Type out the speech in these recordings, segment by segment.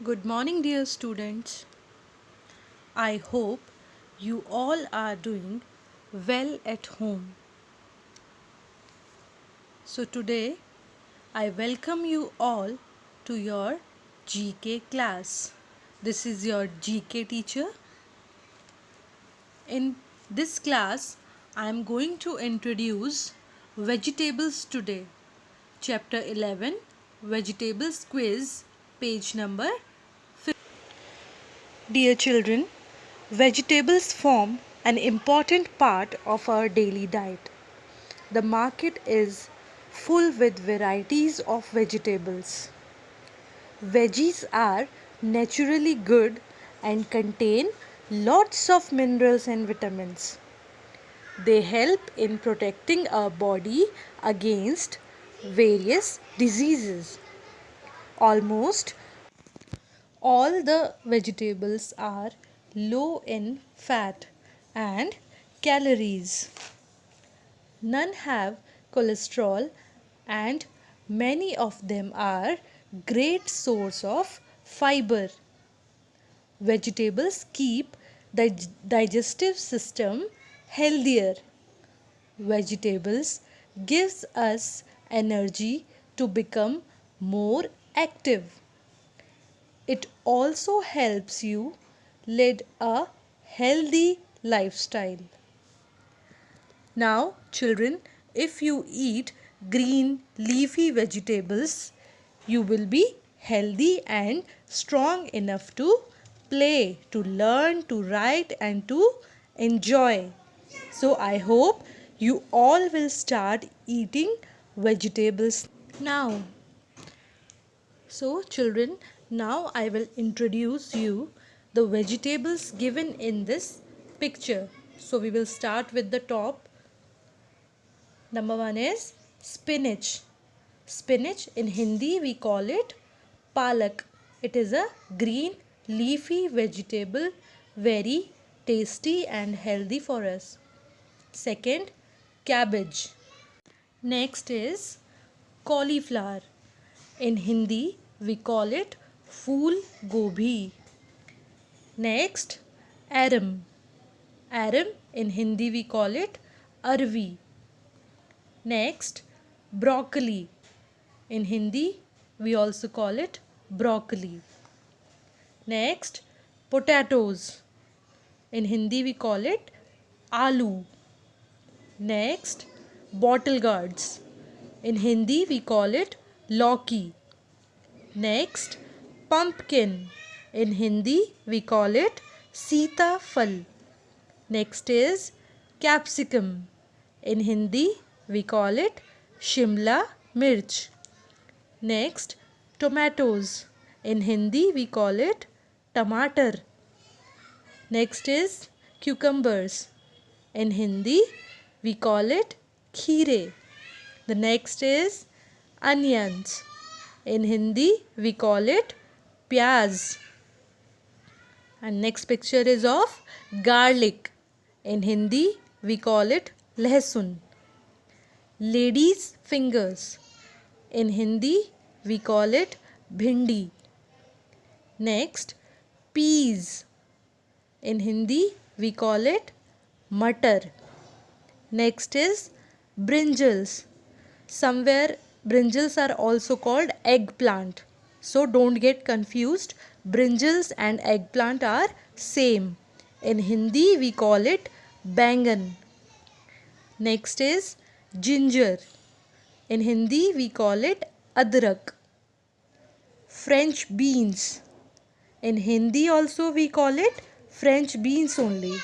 Good morning, dear students. I hope you all are doing well at home. So, today I welcome you all to your GK class. This is your GK teacher. In this class, I am going to introduce vegetables today. Chapter 11 Vegetables Quiz, page number 50. Dear children, vegetables form an important part of our daily diet. The market is full with varieties of vegetables. Veggies are naturally good and contain lots of minerals and vitamins. They help in protecting our body against various diseases. Almost all the vegetables are low in fat and calories. None have cholesterol and many of them are great source of fiber. Vegetables keep the digestive system healthier. Vegetables gives us energy to become more active. It also helps you lead a healthy lifestyle. Now, children, if you eat green leafy vegetables, you will be healthy and strong enough to play, to learn, to write, and to enjoy. So, I hope you all will start eating vegetables now. So, children, now I will introduce you the vegetables given in this picture. So, we will start with the top. Number one is spinach. Spinach in Hindi we call it palak. It is a green leafy vegetable, very tasty and healthy for us. Second, cabbage. Next is cauliflower. In Hindi we call it phool gobi. Next, aram. Aram in Hindi we call it arvi. Next, broccoli. In Hindi, we also call it broccoli. Next, potatoes. In Hindi, we call it aloo. Next, bottle gourds. In Hindi, we call it lauki. Next, pumpkin. In Hindi, we call it sita phal. Next is capsicum. In Hindi, we call it Shimla Mirch. Next, tomatoes. In Hindi, we call it Tamatar. Next is cucumbers. In Hindi, we call it Kheere. The next is onions. In Hindi, we call it Pyaz. And next picture is of garlic. In Hindi, we call it Lehsun. Ladies' fingers. In Hindi, we call it bhindi. Next, peas. In Hindi, we call it matar. Next is brinjals. Somewhere brinjals are also called eggplant. So don't get confused. Brinjals and eggplant are same. In Hindi, we call it bangan. Next is ginger. In Hindi, we call it adrak. French beans. In Hindi also we call it French beans only.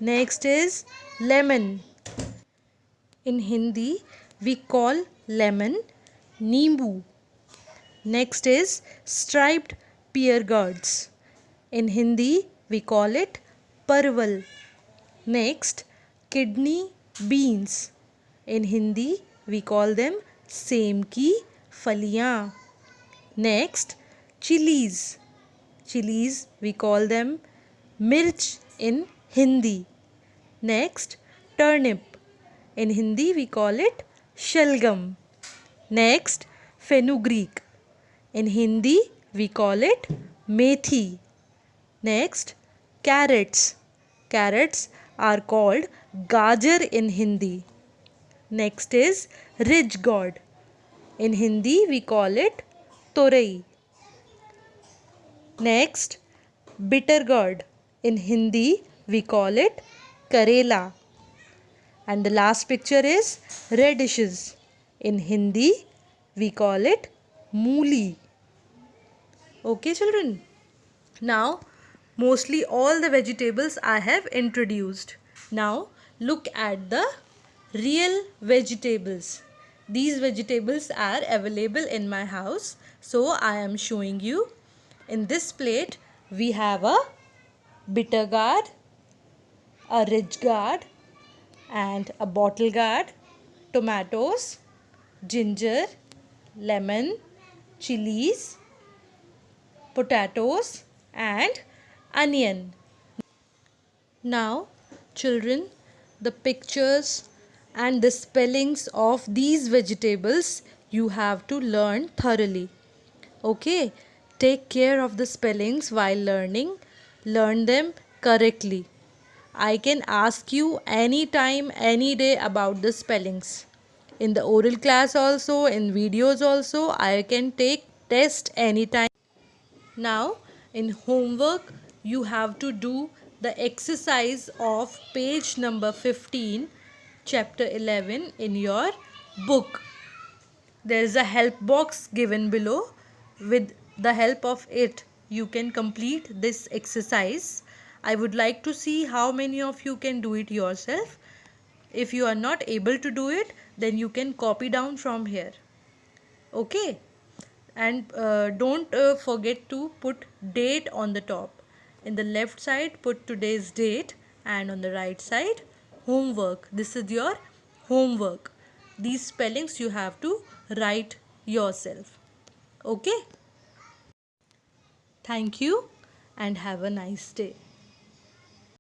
Next is lemon. In Hindi, we call lemon neembu. Next is striped pear gourds. In Hindi, we call it parval. Next, kidney beans. In Hindi, we call them same की फलियाँ. Next, chilies. Chilies, we call them mirch in Hindi. Next, turnip. In Hindi, we call it shalgam. Next, fenugreek. In Hindi, we call it methi. Next, carrots. Carrots are called gajar in Hindi. Next is ridge gourd. In Hindi, we call it torei. Next, bitter gourd. In Hindi, we call it karela. And the last picture is radishes. In Hindi, we call it mooli. Okay, children. Now, mostly all the vegetables I have introduced. Now, look at the real vegetables. These vegetables are available in my house. So, I am showing you. In this plate, we have a bitter gourd, a ridge gourd, and a bottle gourd, tomatoes, ginger, lemon, chilies, potatoes, and onion. Now, children, the pictures and the spellings of these vegetables you have to learn thoroughly. Okay, take care of the spellings while learning. Learn them correctly. I can ask you anytime, any day about the spellings. In the oral class also, in videos also, I can take test anytime. Now, in homework, you have to do the exercise of page number 15, chapter 11 in your book. There is a help box given below. With the help of it, you can complete this exercise. I would like to see how many of you can do it yourself. If you are not able to do it, then you can copy down from here. Okay? And don't forget to put date on the top. In the left side, put today's date, and on the right side, homework. This is your homework. These spellings you have to write yourself. Okay? Thank you and have a nice day.